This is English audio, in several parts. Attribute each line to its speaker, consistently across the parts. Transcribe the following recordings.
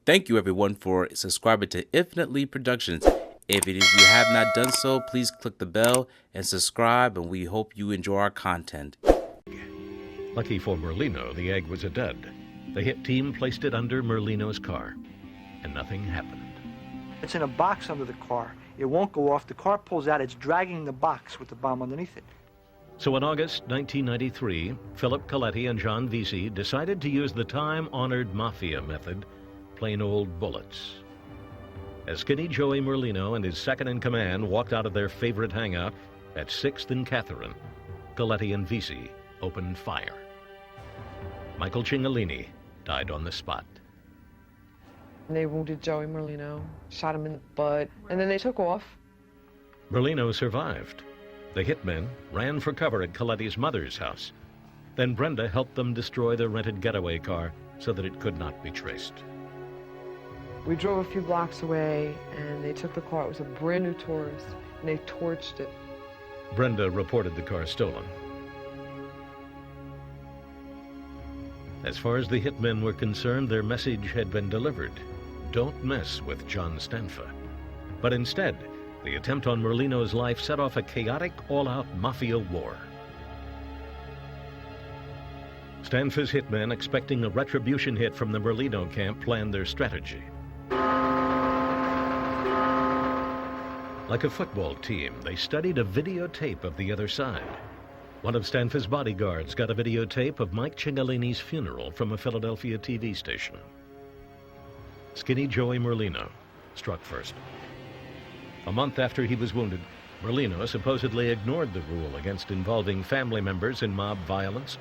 Speaker 1: Thank you everyone for subscribing to Infinitely Productions. If you have not done so, please click the bell and subscribe, and we hope you enjoy our content.
Speaker 2: Lucky for Merlino, the egg was a dud. The hit team placed it under Merlino's car, and nothing happened.
Speaker 3: It's in a box under the car. It won't go off. The car pulls out. It's dragging the box with the bomb underneath it.
Speaker 2: So in August 1993, Philip Coletti and John Veasey decided to use the time-honored Mafia method, plain old bullets. As Skinny Joey Merlino and his second-in-command walked out of their favorite hangout at 6th and Catherine, Coletti and Veasey opened fire. Michael Cingolini died on the spot.
Speaker 4: They wounded Joey Merlino, shot him in the butt, and then they took off.
Speaker 2: Merlino survived. The hitmen ran for cover at Coletti's mother's house. Then Brenda helped them destroy the rented getaway car so that it could not be traced.
Speaker 4: We drove a few blocks away, and they took the car. It was a brand new Taurus, and they torched it.
Speaker 2: Brenda reported the car stolen. As far as the hitmen were concerned, their message had been delivered. Don't mess with John Stanfa. But instead, the attempt on Merlino's life set off a chaotic, all-out mafia war. Stanfa's hitmen, expecting a retribution hit from the Merlino camp, planned their strategy. Like a football team, they studied a videotape of the other side. One of Stanfa's bodyguards got a videotape of Mike Cingolini's funeral from a Philadelphia TV station. Skinny Joey Merlino struck first. A month after he was wounded, Merlino supposedly ignored the rule against involving family members in mob violence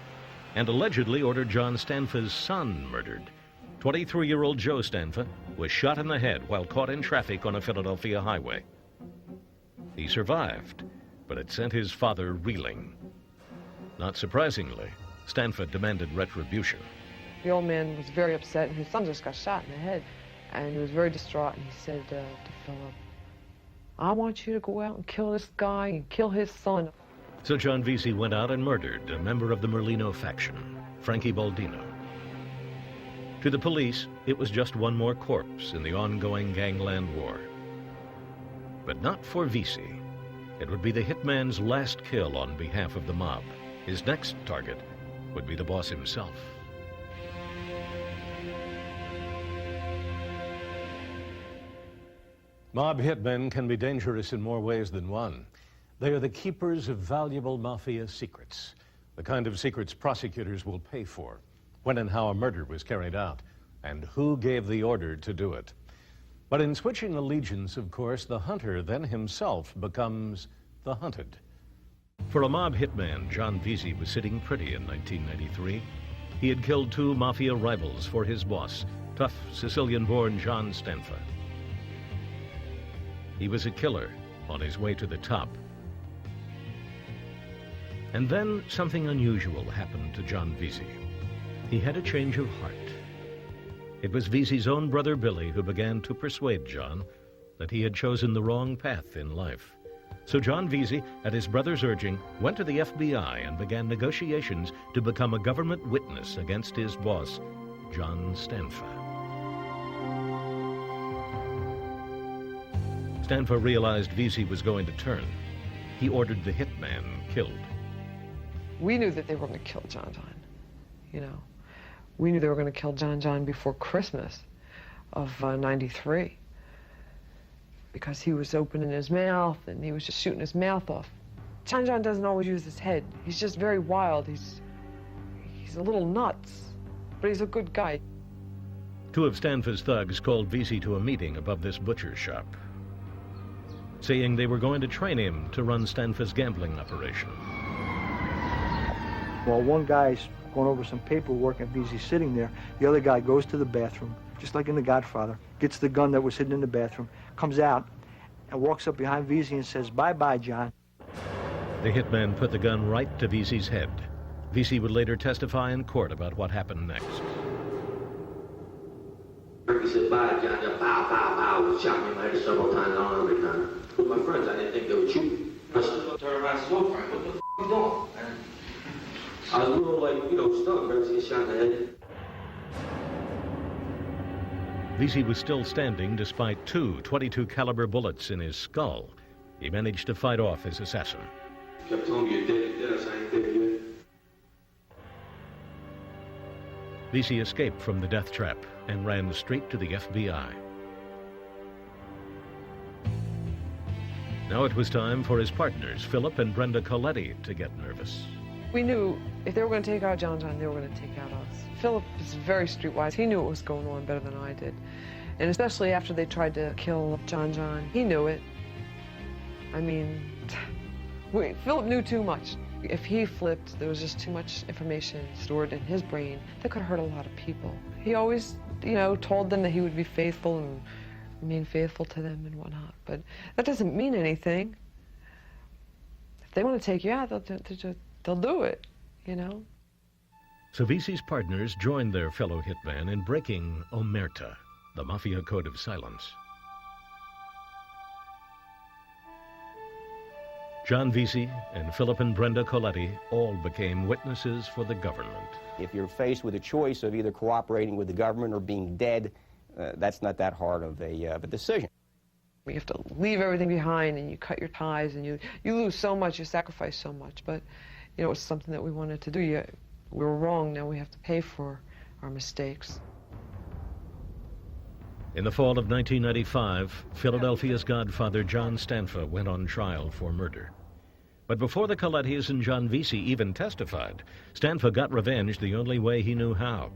Speaker 2: and allegedly ordered John Stanfa's son murdered. 23-year-old Joe Stanfa was shot in the head while caught in traffic on a Philadelphia highway. He survived, but it sent his father reeling. Not surprisingly, Stanfa demanded retribution.
Speaker 4: The old man was very upset, and his son just got shot in the head. And he was very distraught, and he said to Philip, I want you to go out and kill this guy and kill his son.
Speaker 2: So John Veasey went out and murdered a member of the Merlino faction, Frankie Baldino. To the police, it was just one more corpse in the ongoing gangland war. But not for Veasey. It would be the hitman's last kill on behalf of the mob. His next target would be the boss himself. Mob hitmen can be dangerous in more ways than one. They are the keepers of valuable mafia secrets, the kind of secrets prosecutors will pay for, when and how a murder was carried out, and who gave the order to do it. But in switching allegiance, of course, the hunter then himself becomes the hunted. For a mob hitman, John Veasey was sitting pretty in 1993. He had killed two mafia rivals for his boss, tough Sicilian-born John Stanfa. He was a killer on his way to the top. And then something unusual happened to John Veasey. He had a change of heart. It was Veasey's own brother Billy who began to persuade John that he had chosen the wrong path in life. So John Veasey, at his brother's urging, went to the FBI and began negotiations to become a government witness against his boss, John Stanfa. Stanfa realized Veasey was going to turn. He ordered the hitman killed.
Speaker 4: We knew that they were going to kill John John, you know. We knew they were going to kill John John before Christmas of '93. Because he was opening his mouth and he was just shooting his mouth off. John John doesn't always use his head. He's just very wild. He's a little nuts, but he's a good guy.
Speaker 2: Two of Stanfa's thugs called Veasey to a meeting above this butcher shop, saying they were going to train him to run Stanfa's gambling operation.
Speaker 3: While one guy's going over some paperwork and Veasey's sitting there, the other guy goes to the bathroom, just like in The Godfather, gets the gun that was hidden in the bathroom, comes out, and walks up behind Veasey and says, "Bye-bye, John."
Speaker 2: The hitman put the gun right to Veasey's head. Veasey would later testify in court about what happened next.
Speaker 5: He said, "Bye, John." Pow, pow, pow. Shot me in my head several times. I don't know every time. With my friends, I didn't think they would shoot. I stood up to everybody and said, "Frank, what the f*** you doing?" And I was a little, like, stunned. Never seen a shot in the head.
Speaker 2: Veasey was still standing despite two .22 caliber bullets in his skull. He managed to fight off his assassin.
Speaker 5: Kept telling me you're dead, I ain't dead yet.
Speaker 2: Veasey escaped from the death trap and ran straight to the FBI. Now it was time for his partners, Philip and Brenda Coletti, to get nervous.
Speaker 4: We knew if they were going to take out John John, they were going to take out us. Philip is very streetwise. He knew what was going on better than I did. And especially after they tried to kill John John, he knew it. I mean, Philip knew too much. If he flipped, there was just too much information stored in his brain that could hurt a lot of people. He always, told them that he would be faithful and remain faithful to them and whatnot. But that doesn't mean anything. If they want to take you out, they'll do it,
Speaker 2: So Veasey's partners joined their fellow hitman in breaking omerta, the Mafia code of silence. John Veasey and Philip and Brenda Coletti all became witnesses for the government.
Speaker 6: If you're faced with a choice of either cooperating with the government or being dead, that's not that hard of a decision.
Speaker 4: You have to leave everything behind, and you cut your ties, and you lose so much, you sacrifice so much. But, it was something that we wanted to do. We were wrong, now we have to pay for our mistakes.
Speaker 2: In the fall of 1995, Philadelphia's godfather John Stanfa went on trial for murder. But before the Colettis and John Veasey even testified, Stanfa got revenge the only way he knew how.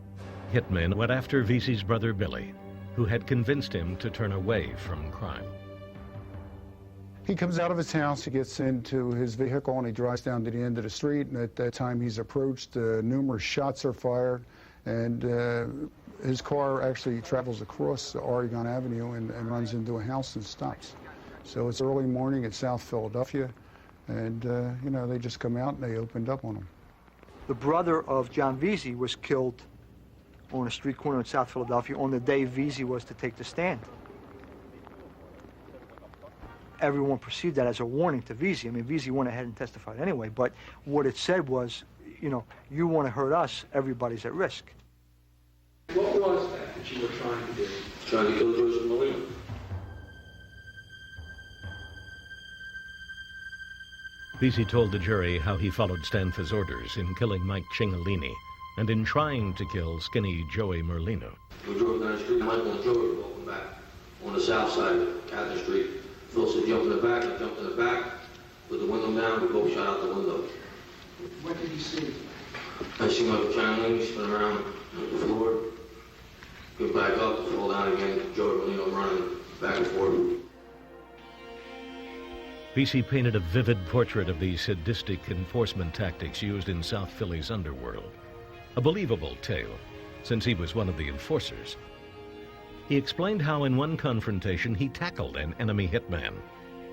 Speaker 2: Hitmen went after Veasey's brother Billy, who had convinced him to turn away from crime.
Speaker 7: He comes out of his house, he gets into his vehicle, and he drives down to the end of the street. And at that time he's approached, numerous shots are fired, and his car actually travels across Oregon Avenue and runs into a house and stops. So it's early morning at South Philadelphia, and they just come out and they opened up on him.
Speaker 3: The brother of John Veasey was killed on a street corner in South Philadelphia on the day Veasey was to take the stand. Everyone perceived that as a warning to Veasey. I mean, Veasey went ahead and testified anyway, but what it said was, you want to hurt us, everybody's at risk.
Speaker 5: What was that you were trying to do? Trying to kill Joseph Merlino.
Speaker 2: Veasey told the jury how he followed Stanfa's orders in killing Mike Cingolini and in trying to kill skinny Joey Merlino.
Speaker 5: We drove down the street, Michael and Joey were walking back on the south side of Catherine Street. Phil said, jump in the back. I jumped in the back, with the window down, we both shot out the window.
Speaker 8: What did you see?
Speaker 5: I see Michael Cingolini spin around on the floor, get back up, fall down again, Joey Merlino running back and forth.
Speaker 2: Veasey painted a vivid portrait of the sadistic enforcement tactics used in South Philly's underworld. A believable tale, since he was one of the enforcers. He explained how in one confrontation he tackled an enemy hitman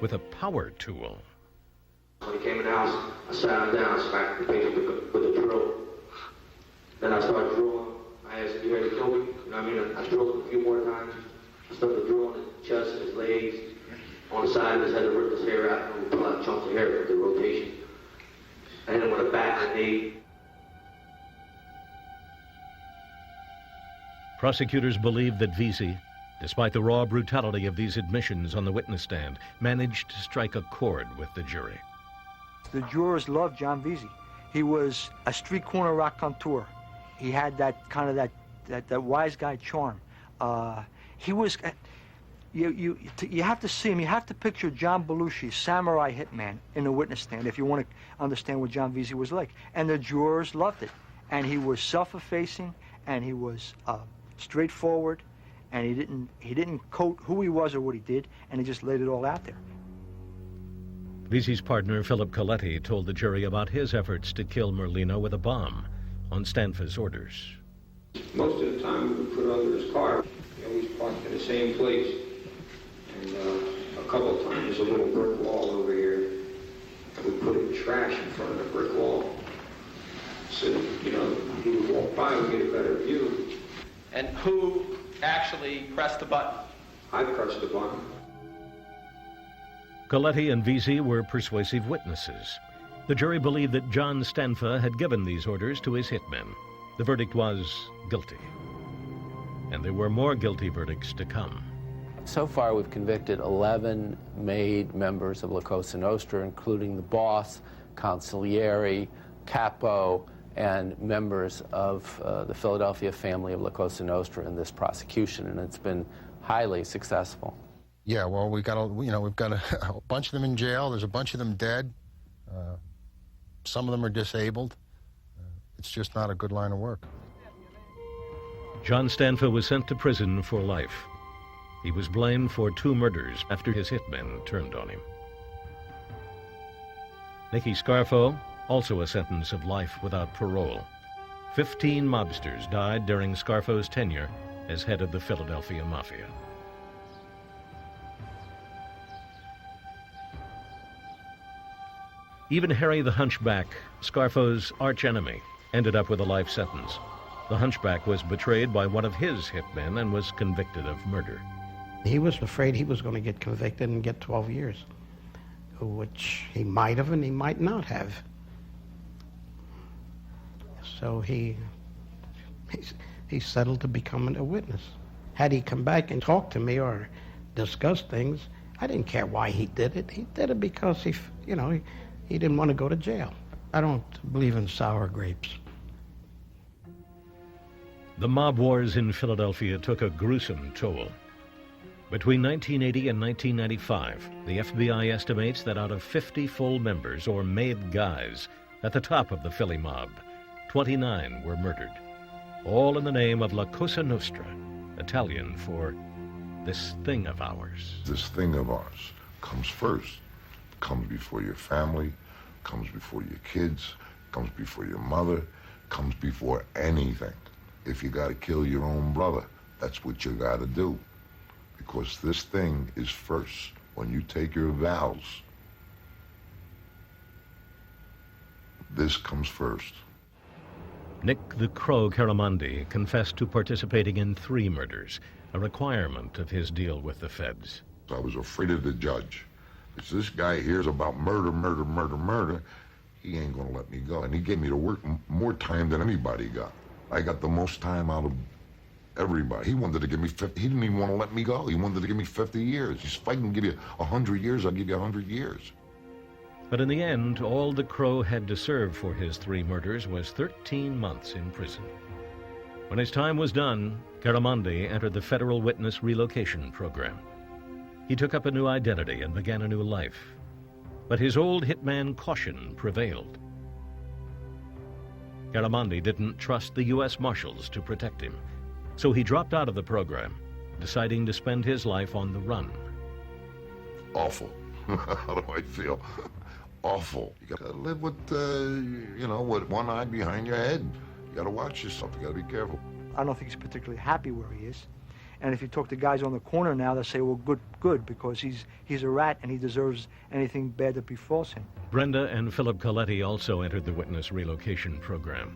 Speaker 2: with a power tool.
Speaker 5: When he came in the house, I sat him down, smacked the face with a drill. Then I started drilling. I asked, you ready to kill me? I drilled him a few more times. I started drilling his chest and his legs. On the side of his head, I ripped his hair out and pulled out chunks of hair with the rotation. And then with a back and knee.
Speaker 2: Prosecutors believed that Veasey, despite the raw brutality of these admissions on the witness stand, managed to strike a chord with the jury.
Speaker 3: The jurors loved John Veasey. He was a street corner raconteur. He had that kind of that wise guy charm. He was. You have to see him. You have to picture John Belushi, samurai hitman, in the witness stand if you want to understand what John Veasey was like. And the jurors loved it. And he was self-effacing, and he was straightforward, and he didn't coat who he was or what he did, and he just laid it all out there.
Speaker 2: Veasey's partner, Philip Coletti, told the jury about his efforts to kill Merlino with a bomb on Stanfa's orders.
Speaker 9: Most of the time we would put under his car. He always parked in the same place. And a couple of times, there's a little brick wall over here. We put trash in front of the brick wall. So, he would walk by and get a better view.
Speaker 8: And who actually pressed the button?
Speaker 9: I pressed the button.
Speaker 2: Coletti and Veasey were persuasive witnesses. The jury believed that John Stanfa had given these orders to his hitmen. The verdict was guilty. and there were more guilty verdicts to come.
Speaker 10: So far, we've convicted 11 made members of La Cosa Nostra, including the boss, consigliere, capo, and members of the Philadelphia family of La Cosa Nostra in this prosecution, and it's been highly successful.
Speaker 11: Yeah, well, we've got a bunch of them in jail. There's a bunch of them dead. Some of them are disabled. It's just not a good line of work.
Speaker 2: John Stanfa was sent to prison for life. He was blamed for 2 murders after his hitmen turned on him. Nicky Scarfo, also a sentence of life without parole. 15 mobsters died during Scarfo's tenure as head of the Philadelphia Mafia. Even Harry the Hunchback, Scarfo's archenemy, ended up with a life sentence. The Hunchback was betrayed by one of his hitmen and was convicted of murder.
Speaker 12: He was afraid he was going to get convicted and get 12 years, which he might have and he might not have. So he settled to become a witness. Had he come back and talked to me or discussed things, I didn't care why he did it. He did it because he didn't want to go to jail. I don't believe in sour grapes.
Speaker 2: The mob wars in Philadelphia took a gruesome toll. Between 1980 and 1995, the FBI estimates that out of 50 full members, or made guys, at the top of the Philly mob, 29 were murdered, all in the name of La Cosa Nostra, Italian for this thing of ours.
Speaker 13: This thing of ours comes first, comes before your family, comes before your kids, comes before your mother, comes before anything. If you gotta kill your own brother, that's what you gotta do. Because this thing is first. When you take your vows, this comes first.
Speaker 2: Nick the Crow Caramandi confessed to participating in 3 murders, a requirement of his deal with the feds.
Speaker 13: I was afraid of the judge. If this guy hears about murder, he ain't gonna let me go. And he gave me to work more time than anybody got. I got the most time out of everybody. He wanted to give me 50. He didn't even want to let me go. He wanted to give me 50 years. He said, if I can give you 100 years, I'll give you 100 years.
Speaker 2: But in the end, all the Crow had to serve for his 3 murders was 13 months in prison. When his time was done, Caramandi entered the Federal Witness Relocation Program. He took up a new identity and began a new life. But his old hitman caution prevailed. Caramandi didn't trust the U.S. Marshals to protect him, so he dropped out of the program, deciding to spend his life on the run.
Speaker 13: Awful. How do I feel? Awful. You gotta live with, with one eye behind your head. You gotta watch yourself. You gotta be careful.
Speaker 3: I don't think he's particularly happy where he is. And if you talk to guys on the corner now, they'll say, well, good, because he's a rat and he deserves anything bad that befalls him.
Speaker 2: Brenda and Philip Coletti also entered the Witness Relocation Program.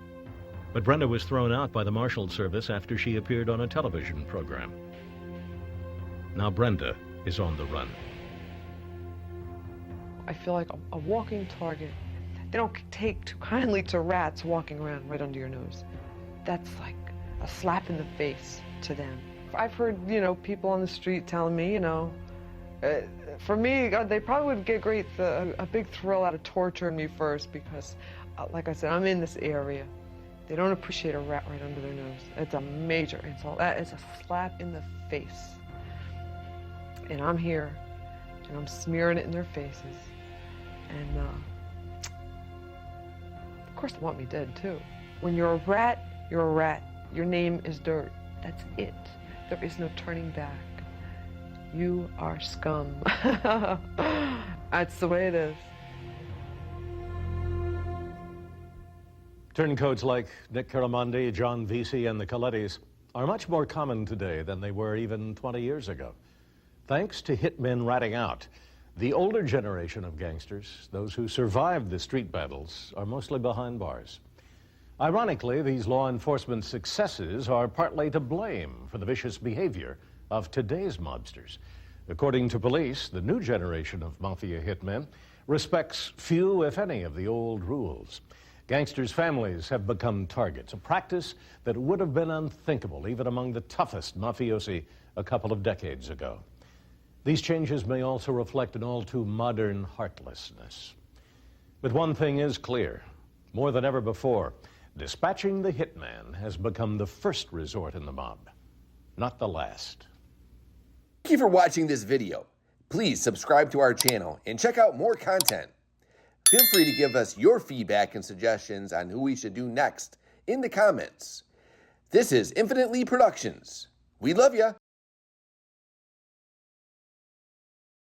Speaker 2: But Brenda was thrown out by the Marshal Service after she appeared on a television program. Now Brenda is on the run.
Speaker 4: I feel like a walking target. They don't take too kindly to rats walking around right under your nose. That's like a slap in the face to them. I've heard, people on the street telling me, for me, they probably would get a big thrill out of torturing me first because, like I said, I'm in this area. They don't appreciate a rat right under their nose. It's a major insult. That is a slap in the face. And I'm here, and I'm smearing it in their faces. And, of course they want me dead, too. When you're a rat, you're a rat. Your name is dirt. That's it. There is no turning back. You are scum. That's the way it is.
Speaker 2: Turncoats like Nick Caramandi, John Veasey, and the Colettis are much more common today than they were even 20 years ago. Thanks to hitmen ratting out, the older generation of gangsters, those who survived the street battles, are mostly behind bars. Ironically, these law enforcement successes are partly to blame for the vicious behavior of today's mobsters. According to police, the new generation of Mafia hitmen respects few, if any, of the old rules. Gangsters' families have become targets, a practice that would have been unthinkable even among the toughest mafiosi a couple of decades ago. These changes may also reflect an all too modern heartlessness. But one thing is clear, more than ever before, dispatching the hitman has become the first resort in the mob, not the last.
Speaker 14: Thank you for watching this video. Please subscribe to our channel and check out more content. Feel free to give us your feedback and suggestions on who we should do next in the comments. This is Infinitely Productions. We love ya.